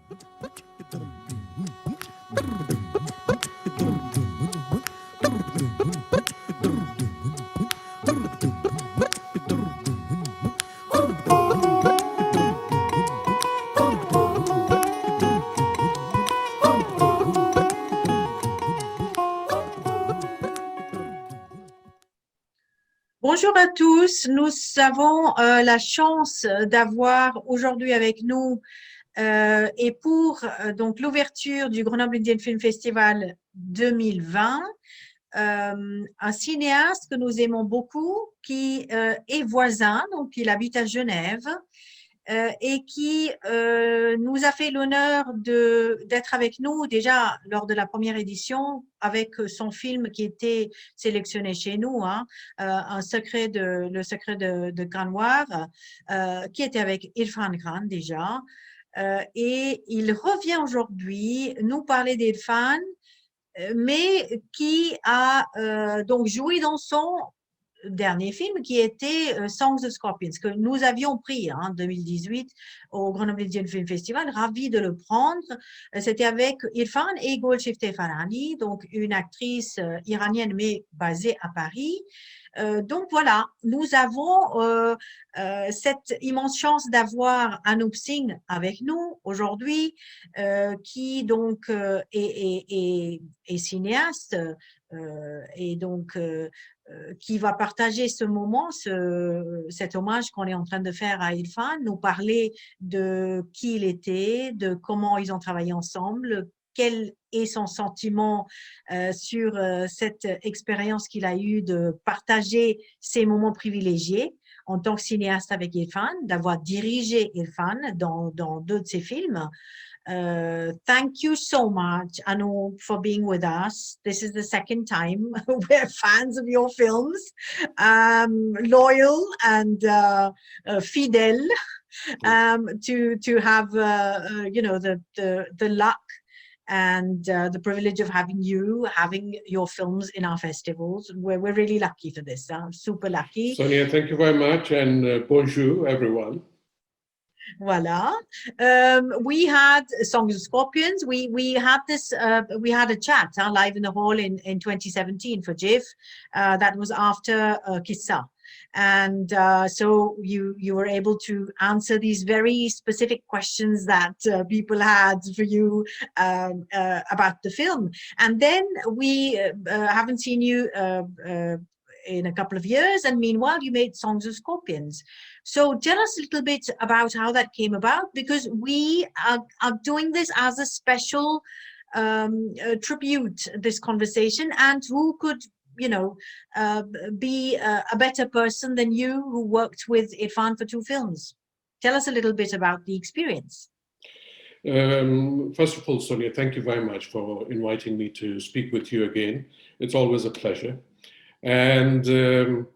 Bonjour à tous, nous avons la chance d'avoir aujourd'hui avec nous et pour donc l'ouverture du Grenoble Indian Film Festival 2020, un cinéaste que nous aimons beaucoup, qui est voisin, donc il habite à Genève et qui nous a fait l'honneur d'être avec nous déjà lors de la première édition avec son film qui était sélectionné chez nous, hein, le secret de Kanwar, qui était avec IRRFAN KHAN déjà. Et il revient aujourd'hui nous parler d'IRRFAN, mais qui a donc joué dans son dernier film qui était Songs of Scorpions, que nous avions pris en 2018 au Grenoble Indian Film Festival, ravi de le prendre. C'était avec IRRFAN et Golshifteh Farhani, donc une actrice iranienne mais basée à Paris. Donc voilà, nous avons cette immense chance d'avoir Anup Singh avec nous aujourd'hui, qui donc est cinéaste et donc qui va partager ce moment, cet hommage qu'on est en train de faire à IRRFAN, nous parler de qui il était, de comment ils ont travaillé ensemble, quel est son sentiment sur cette expérience qu'il a eue de partager ces moments privilégiés en tant que cinéaste avec IRRFAN, d'avoir dirigé IRRFAN dans deux de ses films. Thank you so much, Anu, for being with us. This is the second time we're fans of your films, loyal and fidèle, to have you know the luck and the privilege of having your films in our festivals. We're really lucky for this. Super lucky. Sonia, thank you very much, and bonjour, everyone. Voilà. We had Songs of Scorpions. We had this. We had a chat live in the hall in 2017 for JIF. That was after Kissa. And so you were able to answer these very specific questions that people had for you about the film. And then we haven't seen you in a couple of years, and meanwhile you made Songs of Scorpions. So tell us a little bit about how that came about, because we are doing this as a special tribute, this conversation, and who could be a better person than you, who worked with IRRFAN for 2 films. Tell us a little bit about the experience. First of all, Sonia, thank you very much for inviting me to speak with you again. It's always a pleasure. And the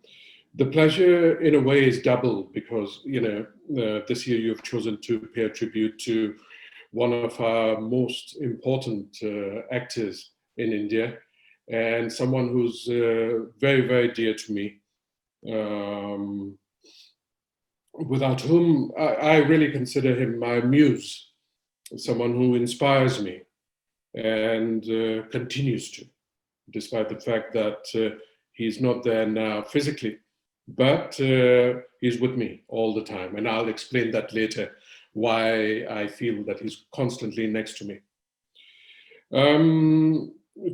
pleasure in a way is double, because this year you've chosen to pay a tribute to one of our most important actors in India, and someone who's very, very dear to me, without whom I really consider him my muse, someone who inspires me and continues to, despite the fact that he's not there now physically, but he's with me all the time. And I'll explain that later, why I feel that he's constantly next to me.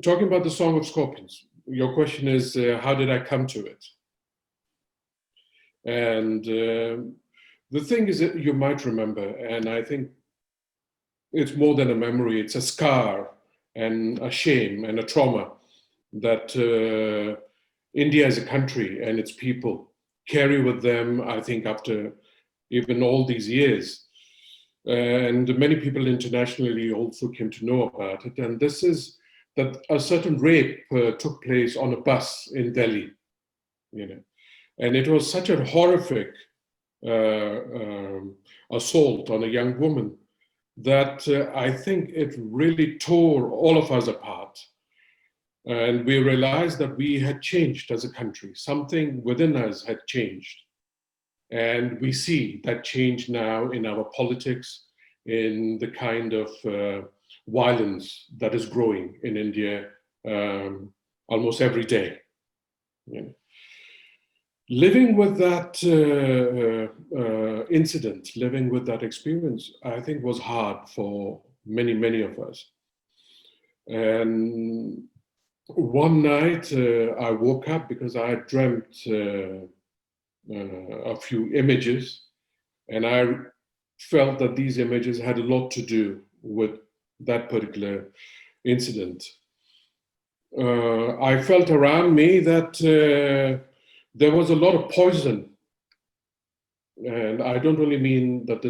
Talking about the Song of Scorpions, your question is, how did I come to it? And the thing is that you might remember, and I think it's more than a memory, it's a scar and a shame and a trauma that India as a country and its people carry with them, I think, after even all these years. And many people internationally also came to know about it. And this is that a certain rape took place on a bus in Delhi, and it was such a horrific assault on a young woman that I think it really tore all of us apart. And we realized that we had changed as a country. Something within us had changed. And we see that change now in our politics, in the kind of violence that is growing in India almost every day. You know. Living with that incident, living with that experience, I think was hard for many, many of us. And one night I woke up because I dreamt a few images, and I felt that these images had a lot to do with that particular incident. I felt around me that there was a lot of poison. And I don't really mean that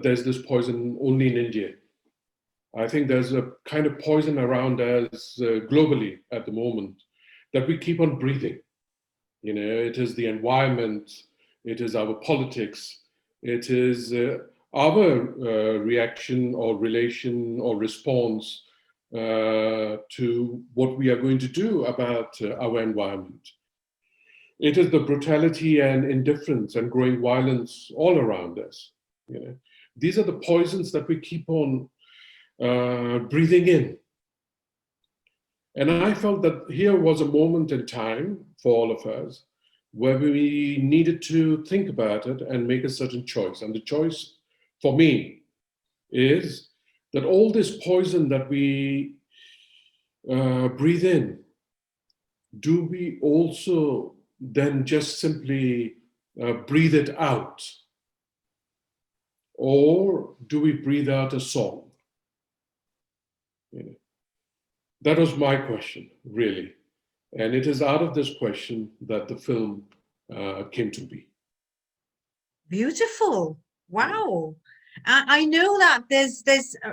there's this poison only in India. I think there's a kind of poison around us globally at the moment that we keep on breathing. You know, it is the environment, it is our politics, it is our reaction or relation or response to what we are going to do about our environment. It is the brutality and indifference and growing violence all around us. You know, these are the poisons that we keep on breathing in. And I felt that here was a moment in time for all of us where we needed to think about it and make a certain choice. And the choice for me is that all this poison that we breathe in, do we also then just simply breathe it out? Or do we breathe out a song? You know, that was my question, really. And it is out of this question that the film came to be. Beautiful. Wow. I know that there's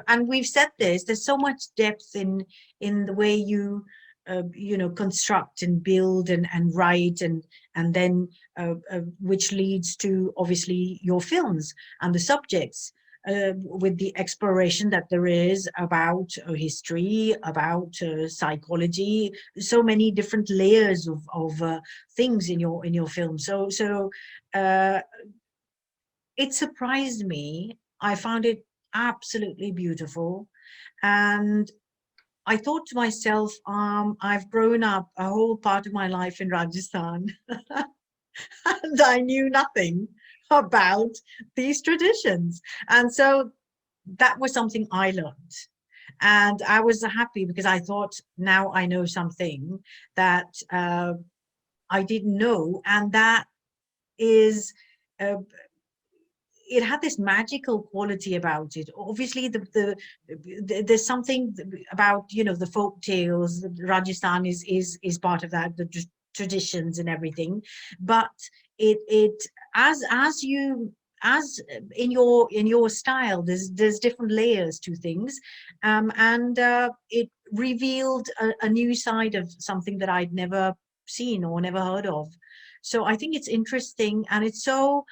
and we've said this, there's so much depth in the way you you know, construct and build and write and then which leads to obviously your films and the subjects with the exploration that there is about history, about psychology, so many different layers of things in your film. So it surprised me. I found it absolutely beautiful, and I thought to myself, I've grown up a whole part of my life in Rajasthan and I knew nothing about these traditions. And so that was something I learned. And I was happy because I thought, now I know something that I didn't know. And that is it had this magical quality about it. Obviously, there's something about, you know, the folk tales. Rajasthan is part of that, the traditions and everything. But it as in your style, there's different layers to things, and it revealed a new side of something that I'd never seen or never heard of. So I think it's interesting, and it's so.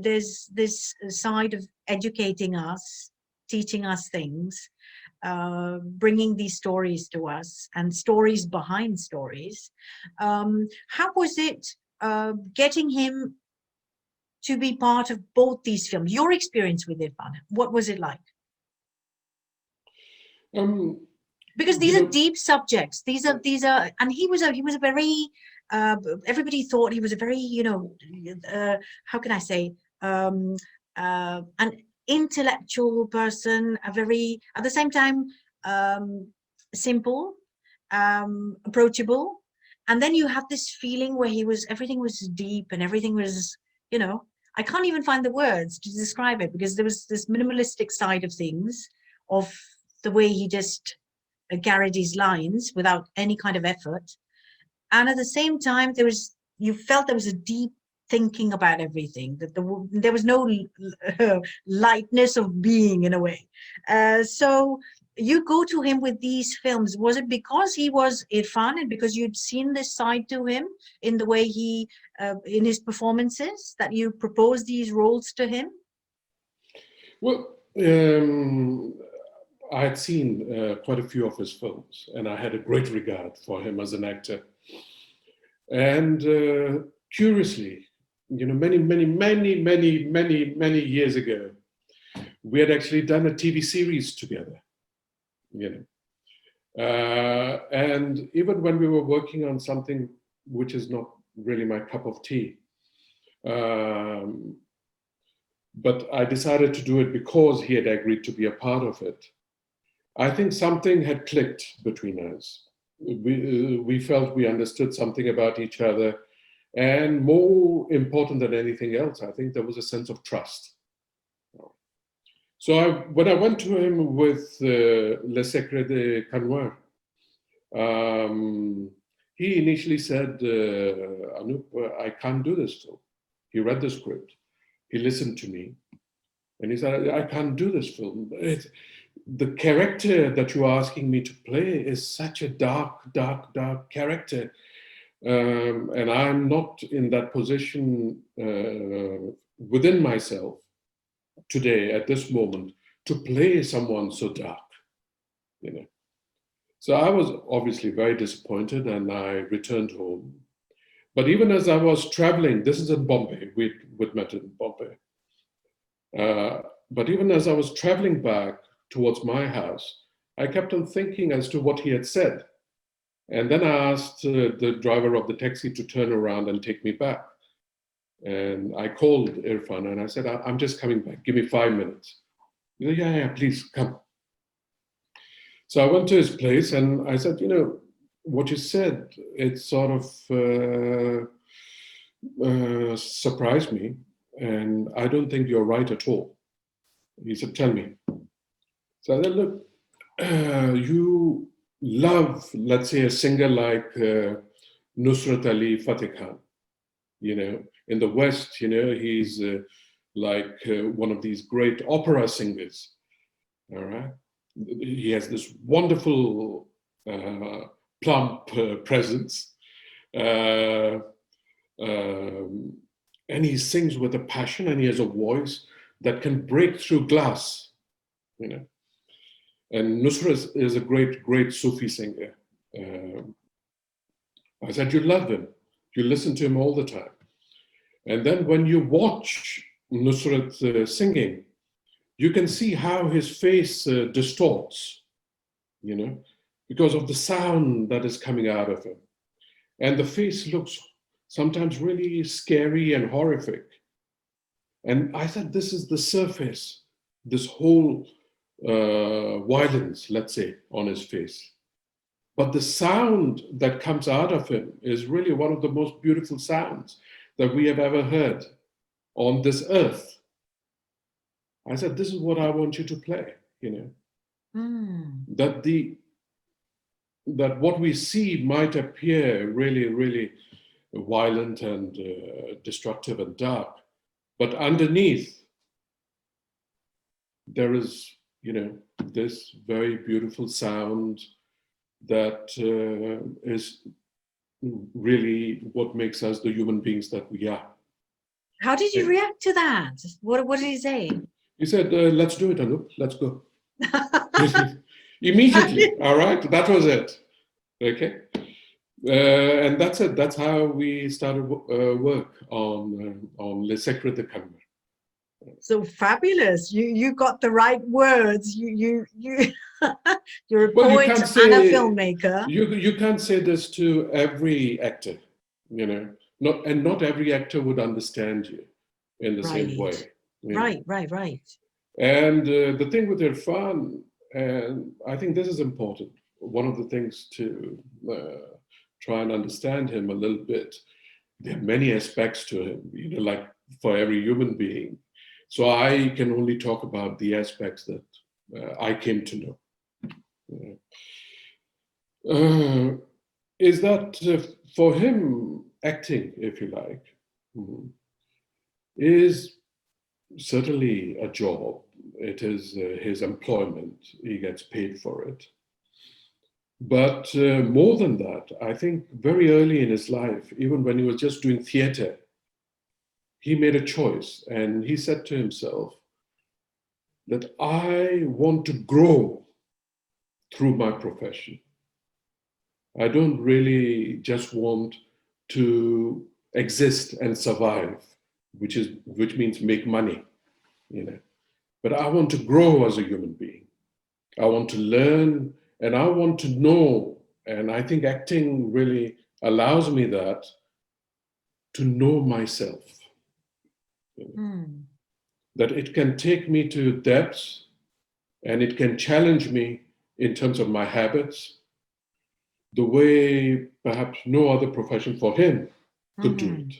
There's this side of educating us, teaching us things, bringing these stories to us and stories behind stories. How was it getting him to be part of both these films? Your experience with IRRFAN, what was it like? Because these are deep subjects. These are, and he was a very. Everybody thought he was a very, you know, how can I say, an intellectual person, a very, at the same time, simple, approachable. And then you have this feeling where everything was deep and everything was, you know, I can't even find the words to describe it, because there was this minimalistic side of things, of the way he just carried his lines without any kind of effort. And at the same time, you felt there was a deep thinking about everything, that there was no lightness of being in a way. So you go to him with these films. Was it because he was IRRFAN and because you'd seen this side to him in the way he, in his performances, that you proposed these roles to him? Well, I had seen quite a few of his films, and I had a great regard for him as an actor. And curiously, many years ago, we had actually done a TV series together, and even when we were working on something which is not really my cup of tea, but I decided to do it because he had agreed to be a part of it. I think something had clicked between us. We felt we understood something about each other. And more important than anything else, I think there was a sense of trust. So when I went to him with Le Secret de Kanwar, he initially said, Anup, I can't do this film. He read the script. He listened to me. And he said, I can't do this film. The character that you're asking me to play is such a dark character. And I'm not in that position within myself today, at this moment, to play someone so dark, So I was obviously very disappointed, and I returned home. But even as I was traveling, this is in Bombay, we'd met in Bombay. But even as I was traveling back towards my house, I kept on thinking as to what he had said. And then I asked the driver of the taxi to turn around and take me back. And I called Irfan and I said, I'm just coming back, give me 5 minutes. He said, yeah, please come. So I went to his place and I said, what you said, it sort of surprised me. And I don't think you're right at all. He said, tell me. So I said, look, you love, let's say, a singer like Nusrat Ali Fateh Khan. In the West, he's like one of these great opera singers. All right. He has this wonderful, plump presence. And he sings with a passion, and he has a voice that can break through glass, And Nusrat is a great Sufi singer. I said, you love him. You listen to him all the time. And then when you watch Nusrat singing, you can see how his face distorts, because of the sound that is coming out of him. And the face looks sometimes really scary and horrific. And I thought, this is the surface, this whole violence, let's say, on his face. But the sound that comes out of him is really one of the most beautiful sounds that we have ever heard on this earth. I said, this is what I want you to play, that what we see might appear really violent and destructive and dark, but underneath there is, this very beautiful sound that is really what makes us the human beings that we are. How did you react to that? What did he say? He said, let's do it, Anup, let's go. Immediately, all right? That was it, okay? And that's it. That's how we started work on Le Secret de Kanwar. So fabulous! You got the right words. You're a Well, poet and a filmmaker. You can't say this to every actor, Not every actor would understand you in the same way. Right. And the thing with Irfan, and I think this is important, one of the things to try and understand him a little bit, there are many aspects to him, like for every human being. So I can only talk about the aspects that I came to know. Is that for him, acting, if you like, is certainly a job. It is his employment. He gets paid for it. But more than that, I think very early in his life, even when he was just doing theater, he made a choice, and he said to himself that I want to grow through my profession. I don't really just want to exist and survive which means make money, you know. But I want to grow as a human being. I want to learn, and I want to know. And I think acting really allows me that, to know myself. You know? That it can take me to depths, and it can challenge me in terms of my habits, the way perhaps no other profession for him could do it.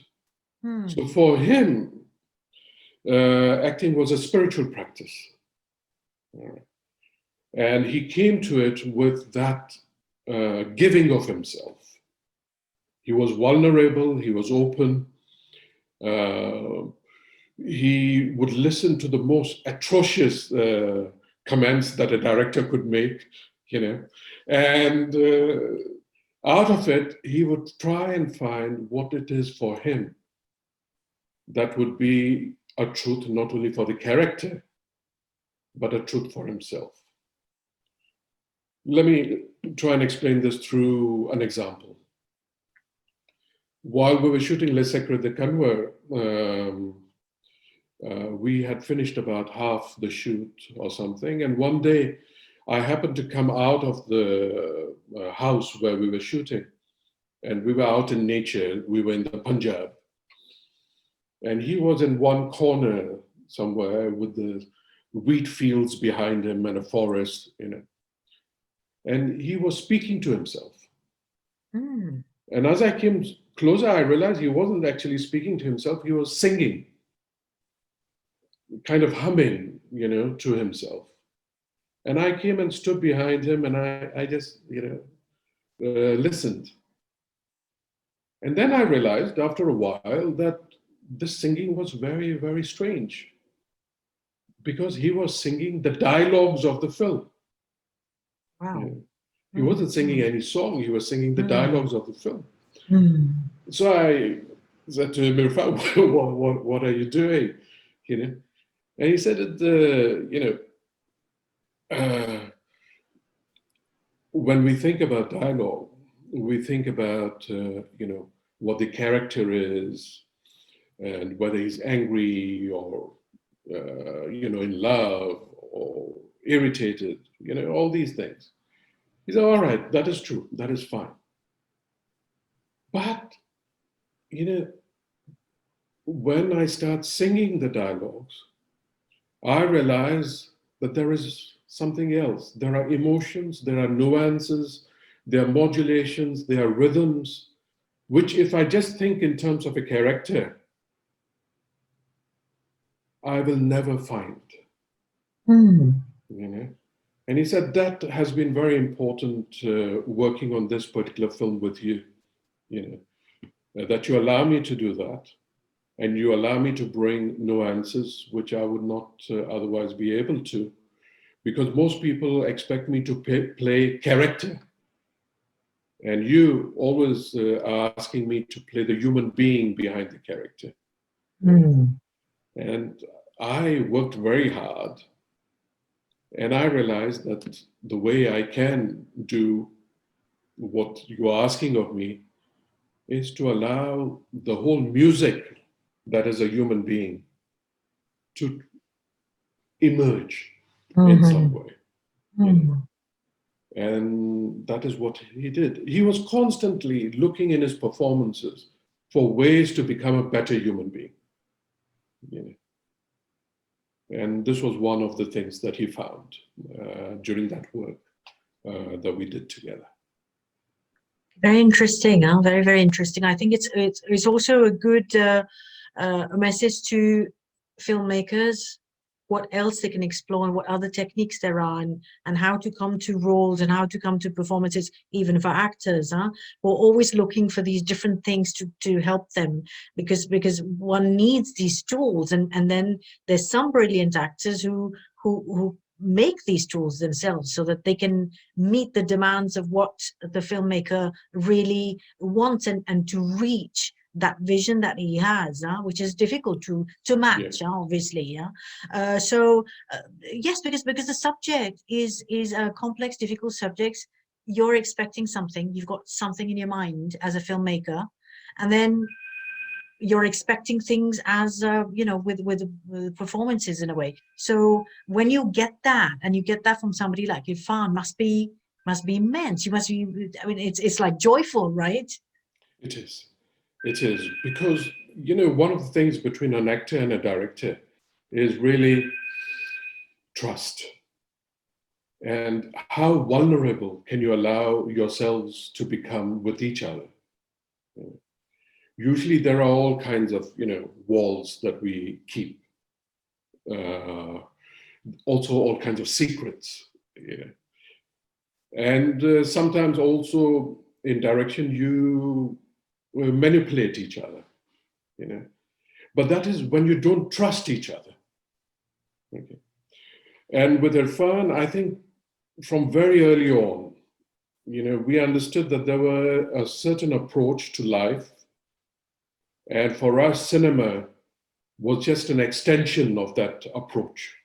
So for him, acting was a spiritual practice. And he came to it with that giving of himself. He was vulnerable, he was open. He would listen to the most atrocious comments that a director could make, you know. And out of it, he would try and find what it is for him that would be a truth not only for the character, but a truth for himself. Let me try and explain this through an example. While we were shooting Le Secret de Kanwar, we had finished about half the shoot or something, and one day I happened to come out of the house where we were shooting, and we were out in nature. We were in the Punjab, and he was in one corner somewhere with the wheat fields behind him and a forest, you know. And he was speaking to himself. And as I came closer, I realized he wasn't actually speaking to himself. He was singing, kind of humming, you know, to himself. And I came and stood behind him, and I just, you know, listened. And then I realized after a while that this singing was very, very strange, because he was singing the dialogues of the film. Wow. You know, he wasn't singing any song, he was singing the dialogues of the film. So I said to him, Irfan, what are you doing? You know? And he said, you know, when we think about dialogue, we think about, you know, what the character is, and whether he's angry or, you know, in love or irritated, you know, all these things. He said, all right, that is true, that is fine. But, you know, when I start singing the dialogues, I realize that there is something else. There are emotions, there are nuances, there are modulations, there are rhythms, which if I just think in terms of a character, I will never find. You know? And he said that has been very important working on this particular film with you, you know, that you allow me to do that, and you allow me to bring nuances which I would not otherwise be able to, because most people expect me to play character, and you always are asking me to play the human being behind the character. And I worked very hard, and I realized that the way I can do what you're asking of me is to allow the whole music that is a human being to emerge in some way. You know? And that is what he did. He was constantly looking in his performances for ways to become a better human being. You know? And this was one of the things that he found during that work that we did together. Very interesting, huh? Very, very interesting. I think it's also a good message to filmmakers, what else they can explore and what other techniques there are, and how to come to roles and how to come to performances, even for actors. We're always looking for these different things to help them, because one needs these tools, and then there's some brilliant actors who make these tools themselves so that they can meet the demands of what the filmmaker really wants, and to reach that vision that he has, which is difficult to match, obviously. So yes, because the subject is a complex, difficult subject. You're expecting something, you've got something in your mind as a filmmaker, and then you're expecting things as with performances in a way. So when you get that, and you get that from somebody like IRRFAN, must be immense. You must be, I mean, it's like joyful, right? It is. It is, because, one of the things between an actor and a director is really trust. And how vulnerable can you allow yourselves to become with each other? Usually there are all kinds of, walls that we keep. Also all kinds of secrets. And sometimes also in direction you manipulate each other, But that is when you don't trust each other. Okay. And with IRRFAN, I think from very early on, we understood that there were a certain approach to life. And for us, cinema was just an extension of that approach.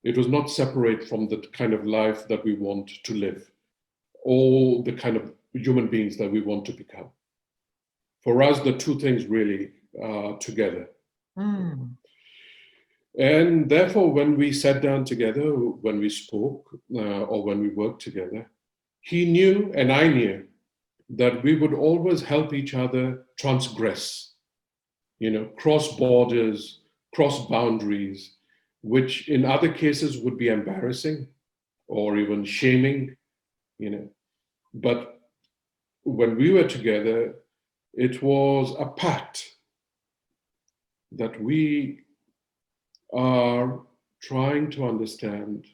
It was not separate from the kind of life that we want to live, or the kind of human beings that we want to become. For us, the two things really are together. Mm. And therefore, when we sat down together, when we spoke, or when we worked together, he knew and I knew that we would always help each other transgress, cross borders, cross boundaries, which in other cases would be embarrassing or even shaming, But when we were together, it was a pact that we are trying to understand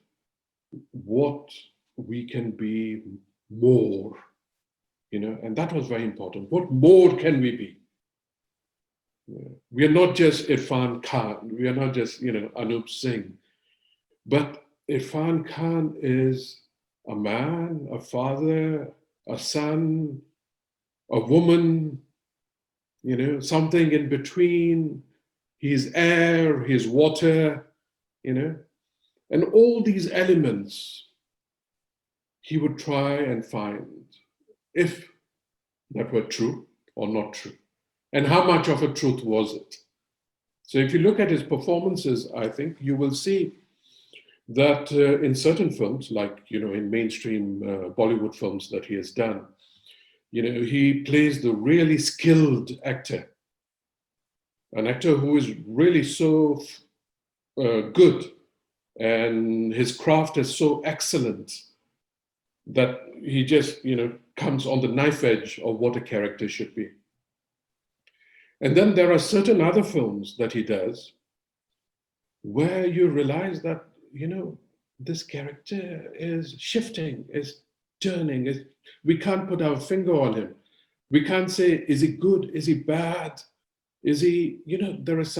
what we can be more, and that was very important. What more can we be? We are not just IRRFAN KHAN, we are not just, Anup Singh, but IRRFAN KHAN is a man, a father, a son, a woman, something in between. He's air, he's water, and all these elements he would try and find if that were true or not true. And how much of a truth was it? So if you look at his performances, I think you will see that in certain films, like, in mainstream Bollywood films that he has done, he plays the really skilled actor, an actor who is really so good, and his craft is so excellent that he just, comes on the knife edge of what a character should be. And then there are certain other films that he does where you realize that, this character is shifting, is turning. We can't put our finger on him. We can't say, is he good? Is he bad? Is he, there is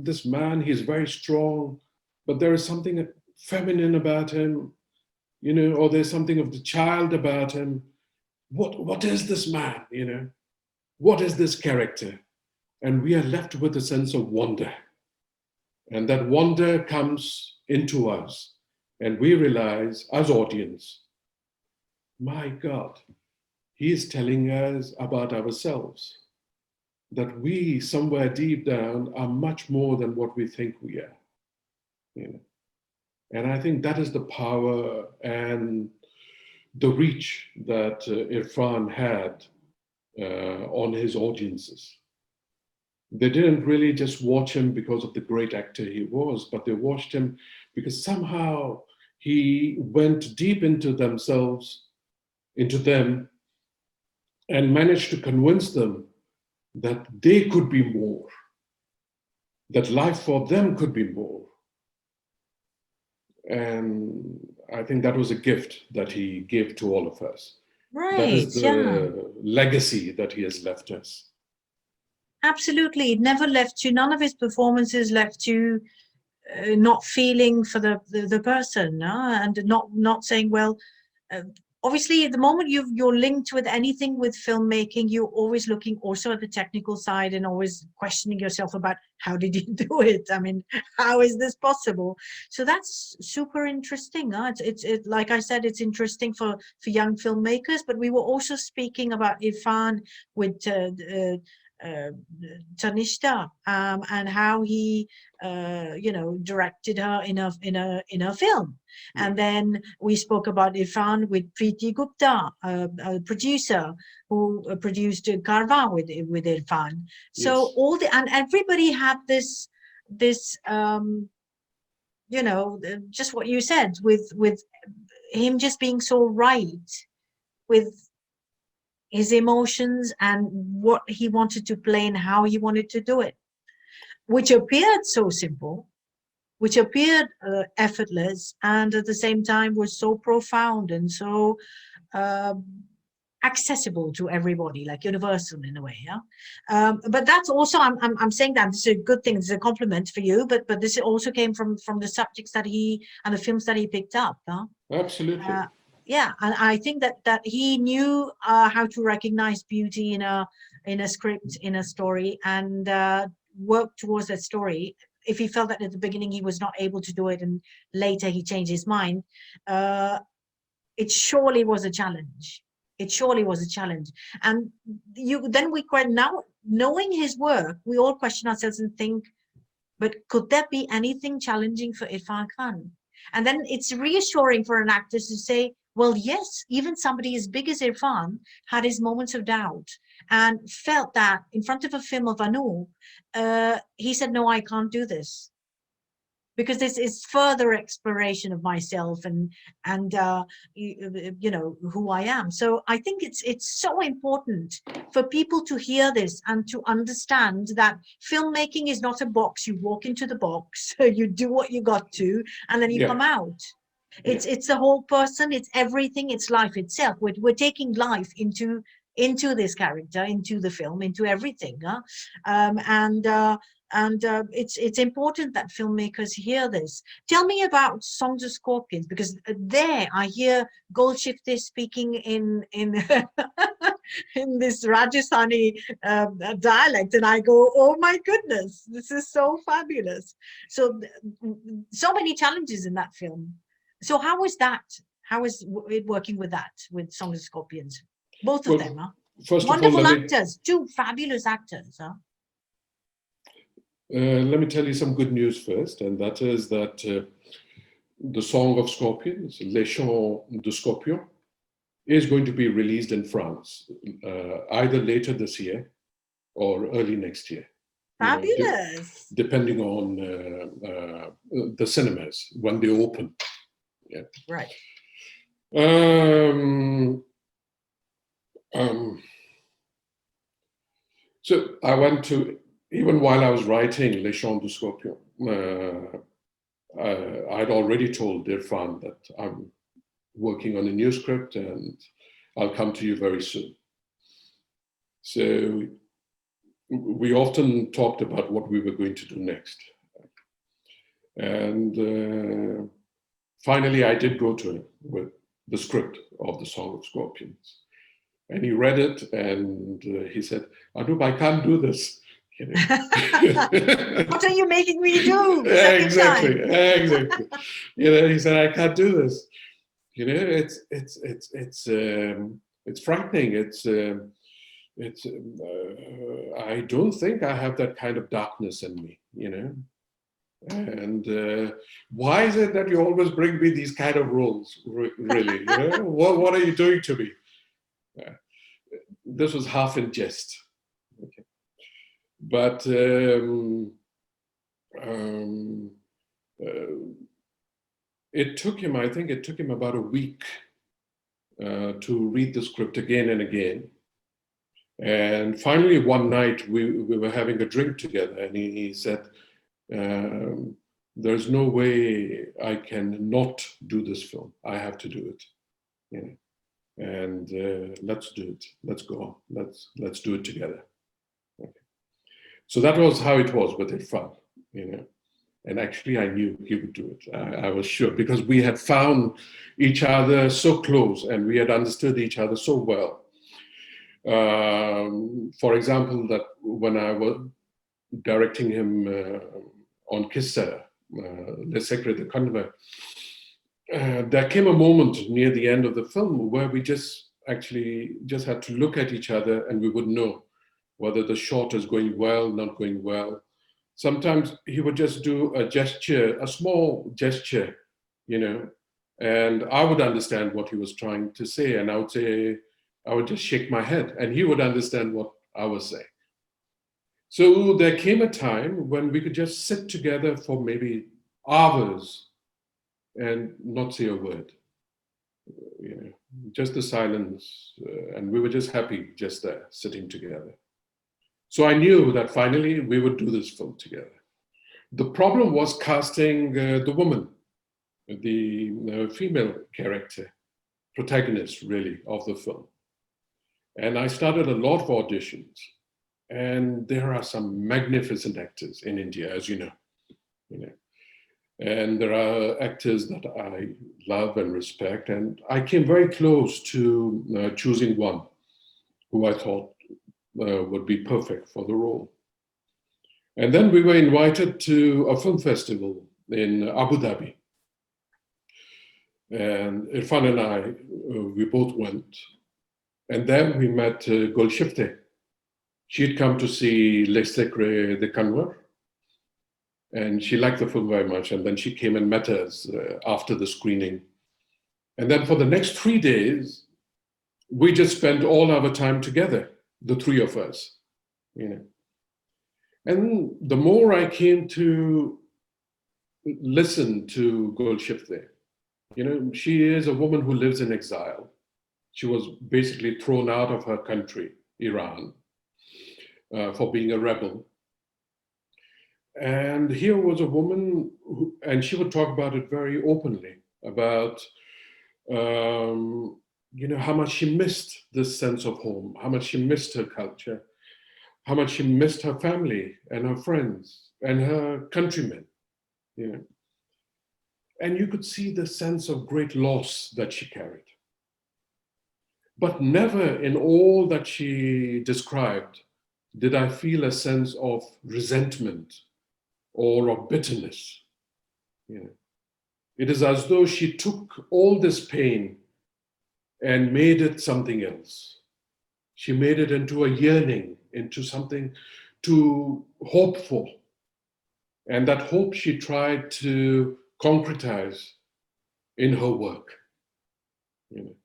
this man, he's very strong, but there is something feminine about him, or there's something of the child about him. What is this man, What is this character? And we are left with a sense of wonder. And that wonder comes into us. And we realize, as audience, my God, he is telling us about ourselves. That we, somewhere deep down, are much more than what we think we are. And I think that is the power and the reach that IRRFAN had on his audiences. They didn't really just watch him because of the great actor he was, but they watched him because somehow he went deep into themselves, into them, and managed to convince them that they could be more, that life for them could be more. And I think that was a gift that he gave to all of us. Right, that is the legacy that he has left us. Absolutely. It never left you, none of his performances left you not feeling for the person, and not saying, well, obviously, at the moment you're linked with anything with filmmaking, you're always looking also at the technical side and always questioning yourself about how did you do it? I mean, how is this possible? So that's super interesting. It's like I said, it's interesting for young filmmakers, but we were also speaking about IRRFAN with Tanishta, and how he directed her in a film. And then we spoke about Irfan with Preeti Gupta, a producer who produced Karva with Irfan. So Yes. and everybody had this just what you said, with him just being so right with his emotions and what he wanted to play and how he wanted to do it, which appeared so simple, which appeared effortless, and at the same time was so profound and so accessible to everybody, like universal in a way. But that's also, I'm saying that this is a good thing, it's a compliment for you, but this also came from the subjects that he and the films that he picked up. Absolutely. Yeah, and I think that he knew how to recognize beauty in a script, in a story, and work towards that story. If he felt that at the beginning he was not able to do it, and later he changed his mind, it surely was a challenge. It surely was a challenge. And then we now, knowing his work, we all question ourselves and think, but could there be anything challenging for Irfan Khan? And then it's reassuring for an actor to say, well, yes, even somebody as big as Irfan had his moments of doubt and felt that in front of a film of Anu, he said, no, I can't do this, because this is further exploration of myself and who I am. So I think it's so important for people to hear this and to understand that filmmaking is not a box. You walk into the box, you do what you got to, and then you come out. It's the whole person, it's everything, it's life itself. We're taking life into this character, into the film, into everything. It's important that filmmakers hear this. Tell me about Songs of Scorpions, because there I hear Golshifteh speaking in in this Rajasthani dialect, and I go, oh my goodness, this is so fabulous. So many challenges in that film. So how is that? How is it working with that, with Songs of Scorpions? Both of them, huh? First Wonderful of all, actors, two fabulous actors, huh? Let me tell you some good news first, and that is that the Song of Scorpions, Les Chants de Scorpion, is going to be released in France, either later this year or early next year. Fabulous. Depending on the cinemas when they open. Yeah. Right. So I went to, even while I was writing Les Chants du Scorpion, I'd already told Irfan that I'm working on a new script and I'll come to you very soon. So we often talked about what we were going to do next. And finally, I did go to him with the script of the Song of Scorpions. And he read it and he said, Anup, I can't do this. You know? What are you making me do? Exactly. He said, I can't do this. It's frightening. I don't think I have that kind of darkness in me, And why is it that you always bring me these kind of roles, really? What are you doing to me? This was half in jest. Okay. But it took him, I think it took him about a week to read the script again and again. And finally, one night, we were having a drink together, and he said, there's no way I can not do this film. I have to do it. And let's do it. Let's go. Let's do it together. Okay. So that was how it was with Irfan, And actually, I knew he would do it. I was sure, because we had found each other so close and we had understood each other so well. For example, that when I was directing him on Quel, Le Secret de Kanwar, there came a moment near the end of the film where we just had to look at each other and we would know whether the shot is going well, not going well. Sometimes he would just do a gesture, a small gesture, you know, and I would understand what he was trying to say, and I would just shake my head, and he would understand what I was saying. So there came a time when we could just sit together for maybe hours and not say a word, you know, just the silence, and we were just happy just there, sitting together. So I knew that finally we would do this film together. The problem was casting the woman, the female character, protagonist really of the film. And I started a lot of auditions. And there are some magnificent actors in India, as you know. And there are actors that I love and respect. And I came very close to choosing one who I thought would be perfect for the role. And then we were invited to a film festival in Abu Dhabi. And Irfan and I, we both went. And then we met Golshifteh. She'd come to see Le Secret de Kanwar. And she liked the film very much. And then she came and met us after the screening. And then for the next 3 days, we just spent all our time together, the three of us, you know. And the more I came to listen to Golshifteh, you know, she is a woman who lives in exile. She was basically thrown out of her country, Iran, for being a rebel. And here was a woman who, and she would talk about it very openly, about you know, how much she missed this sense of home, how much she missed her culture, how much she missed her family and her friends and her countrymen, you know. And you could see the sense of great loss that she carried. But never in all that she described did I feel a sense of resentment or of bitterness. You know, it is as though she took all this pain and made it something else. She made it into a yearning, into something to hope for. And that hope she tried to concretize in her work. You know,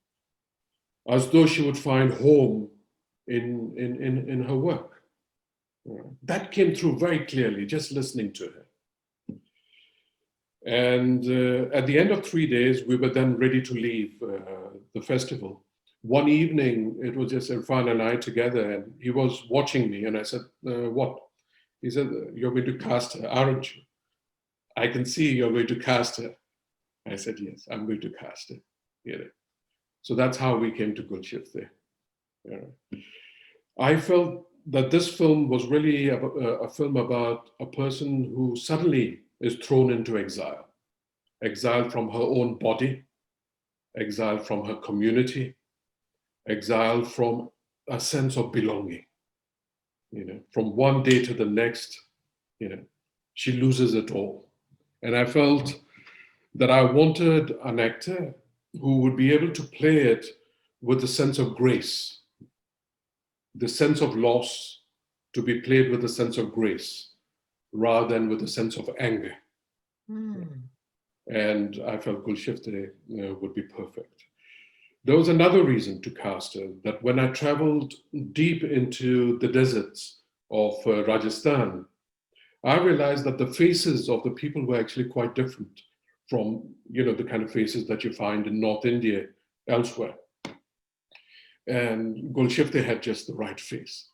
as though she would find home in her work. That came through very clearly, just listening to her. And at the end of 3 days, we were then ready to leave the festival. One evening, it was just Irfan and I together, and he was watching me, and I said, what? He said, you're going to cast her, aren't you? I can see you're going to cast her. I said, yes, I'm going to cast her. You know. So that's how we came to Golshifteh. I felt that this film was really a film about a person who suddenly is thrown into exile. Exile from her own body, exile from her community, exile from a sense of belonging. You know, from one day to the next, you know, she loses it all. And I felt that I wanted an actor who would be able to play it with a sense of grace, the sense of loss to be played with a sense of grace rather than with a sense of anger. And I felt Golshifteh would be perfect. There was another reason to cast her, that when I traveled deep into the deserts of Rajasthan, I realized that the faces of the people were actually quite different from, you know, the kind of faces that you find in North India, elsewhere. And Golshifteh had just the right face.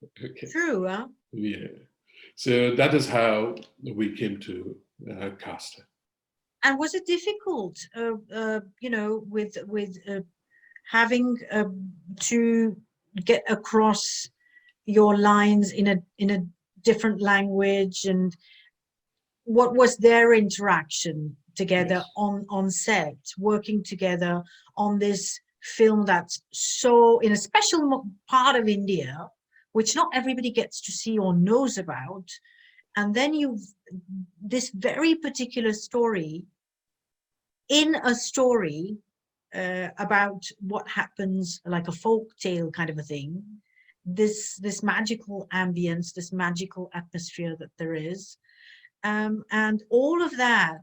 Okay. True, huh? Yeah. So that is how we came to cast her. And was it difficult, you know, with having to get across your lines in a different language, and what was their interaction together on set, working together on this film that's so in a special part of India, which not everybody gets to see or knows about, and then you've this very particular story in a story about what happens, like a folk tale kind of a thing, this magical ambience, this magical atmosphere that there is, and all of that,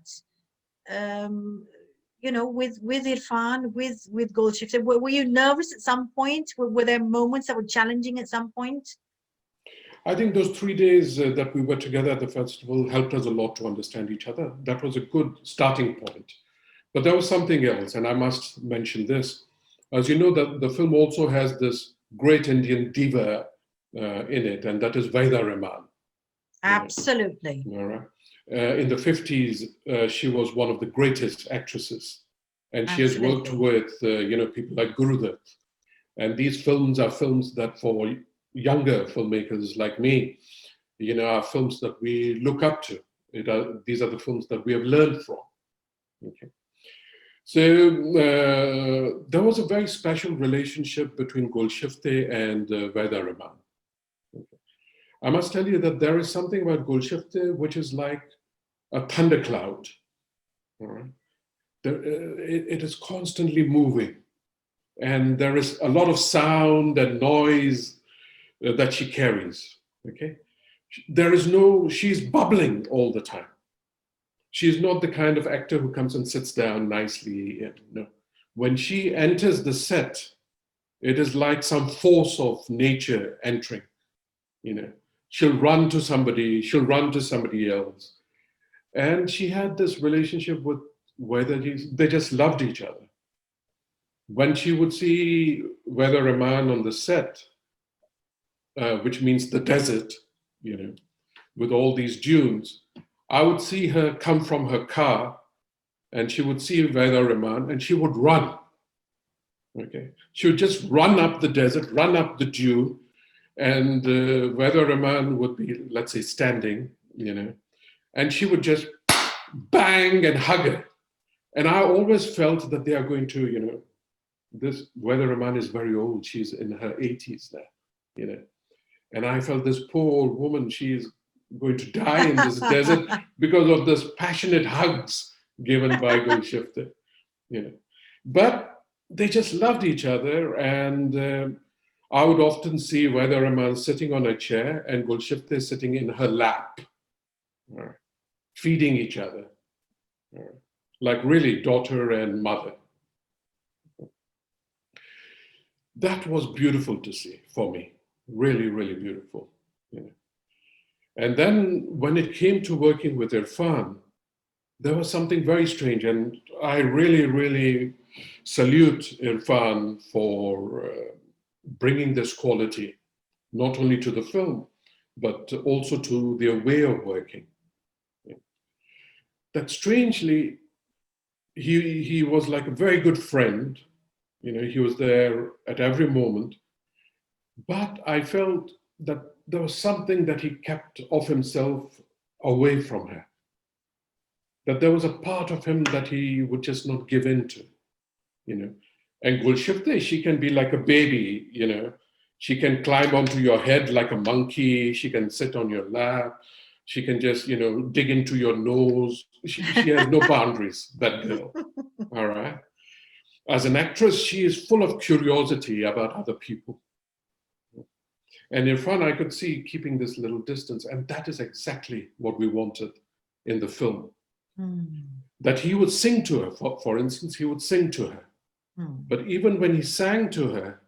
you know, with Irfan, with Golshifteh. Were you nervous at some point? Were there moments that were challenging at some point? I think those 3 days that we were together at the festival helped us a lot to understand each other. That was a good starting point. But there was something else, and I must mention this. As you know, the film also has this great Indian diva in it, and that is Vaida Rahman. Absolutely. All right. In the 50s, she was one of the greatest actresses, and she has worked with you know, people like Gurudev. And these films are films that for younger filmmakers like me, you know, are films that we look up to. These are the films that we have learned from. Okay. So there was a very special relationship between Golshifteh and Vaida Rahman. Okay. I must tell you that there is something about Golshifteh which is like a thundercloud. All right? It is constantly moving, and there is a lot of sound and noise that she carries. Okay, she's bubbling all the time. She's not the kind of actor who comes and sits down nicely. No. When she enters the set, it is like some force of nature entering. You know, she'll run to somebody, she'll run to somebody else. And she had this relationship with Vaida. They just loved each other. When she would see Vaida Rahman on the set, which means the desert, you know, with all these dunes, I would see her come from her car, and she would see Vaida Rahman, and she would run. Okay, she would just run up the desert, run up the dune, and Vaida Rahman would be, let's say, standing, you know, and she would just bang and hug her. And I always felt that they are going to, you know, this Vaida Rahman is very old. She's in her 80s now, you know. And I felt this poor old woman, she's going to die in this desert because of this passionate hugs given by Golshifteh, you know. But they just loved each other, and I would often see Vaida Rahman sitting on a chair and Golshifteh sitting in her lap, feeding each other, like really daughter and mother. That was beautiful to see for me, really, really beautiful. You know. And then when it came to working with Irfan, there was something very strange, and I really, really salute Irfan for bringing this quality, not only to the film, but also to their way of working. That strangely, he was like a very good friend. You know, he was there at every moment. But I felt that there was something that he kept of himself away from her. That there was a part of him that he would just not give in to, you know. And Golshifteh, she can be like a baby, you know. She can climb onto your head like a monkey. She can sit on your lap. She can just, you know, dig into your nose. She has no boundaries, that girl, all right? As an actress, she is full of curiosity about other people. And Irfan, I could see keeping this little distance, and that is exactly what we wanted in the film. That he would sing to her, for instance, he would sing to her. But even when he sang to her,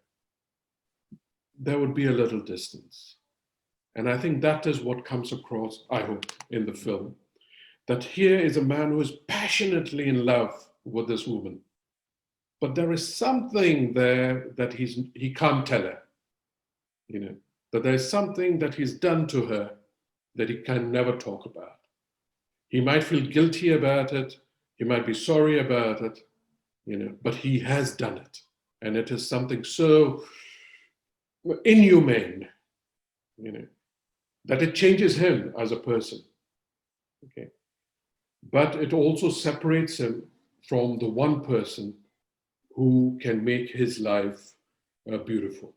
there would be a little distance. And I think that is what comes across, I hope, in the film. That here is a man who is passionately in love with this woman. But there is something there that he can't tell her. You know, that there's something that he's done to her that he can never talk about. He might feel guilty about it. He might be sorry about it, you know, but he has done it. And it is something so inhumane, you know, that it changes him as a person. Okay. But it also separates him from the one person who can make his life beautiful.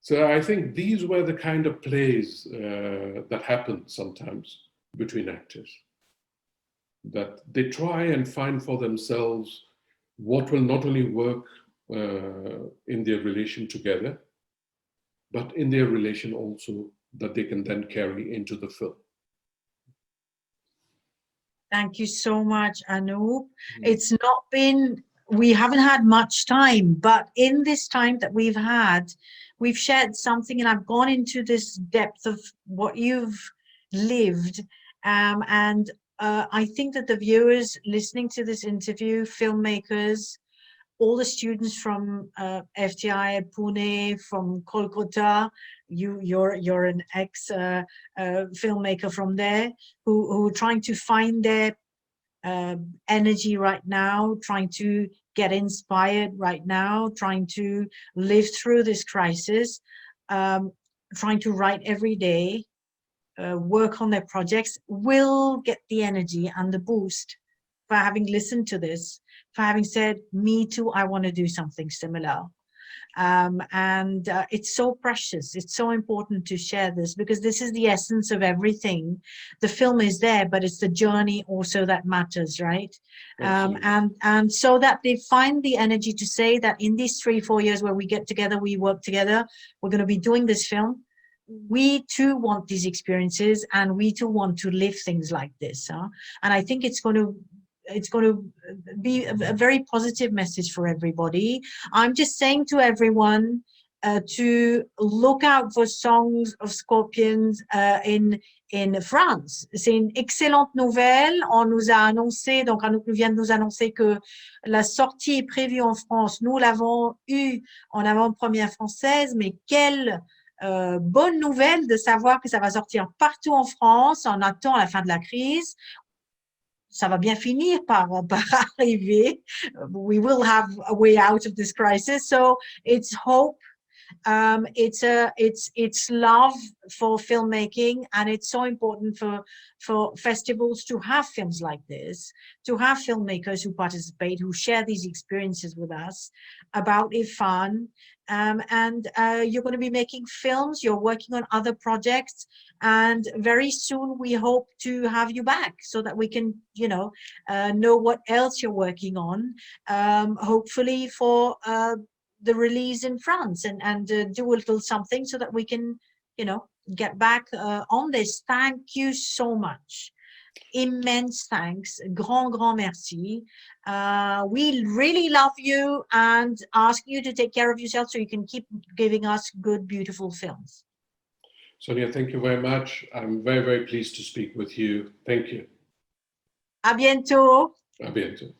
So I think these were the kind of plays that happen sometimes between actors. That they try and find for themselves what will not only work in their relation together, but in their relation also that they can then carry into the film. Thank you so much, Anup. It's not been, we haven't had much time, but in this time that we've had, we've shared something, and I've gone into this depth of what you've lived. And I think that the viewers listening to this interview, filmmakers, all the students from FTI, Pune, from Kolkata, you're an ex filmmaker from there, who are trying to find their energy right now, trying to get inspired right now, trying to live through this crisis, trying to write every day, work on their projects, will get the energy and the boost for having listened to this, for having said, me too, I want to do something similar. It's so precious. It's so important to share this, because this is the essence of everything. The film is there, but it's the journey also that matters, right? And so that they find the energy to say that in these 3-4 years where we get together, we work together, we're going to be doing this film. We too want these experiences, and we too want to live things like this. And I think it's going to be a very positive message for everybody. I'm just saying to everyone to look out for Songs of Scorpions in France. C'est une excellente nouvelle. On nous a annoncé, donc Anup vient de nous annoncer que la sortie est prévue en France. Nous l'avons eu en avant-première française, mais quelle bonne nouvelle de savoir que ça va sortir partout en France. On attend la fin de la crise. Ça va bien finir par arriver. We will have a way out of this crisis. So it's hope. It's love for filmmaking, and it's so important for festivals to have films like this, to have filmmakers who participate, who share these experiences with us about IRRFAN. You're going to be making films, you're working on other projects, and very soon we hope to have you back so that we can, know what else you're working on, hopefully for the release in France, and do a little something so that we can, get back on this. Thank you so much. Immense thanks. Grand merci. We really love you and ask you to take care of yourself so you can keep giving us good, beautiful films. Sonia, thank you very much. I'm very, very pleased to speak with you. Thank you. À bientôt. À bientôt.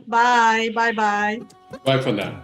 Bye. Bye for now.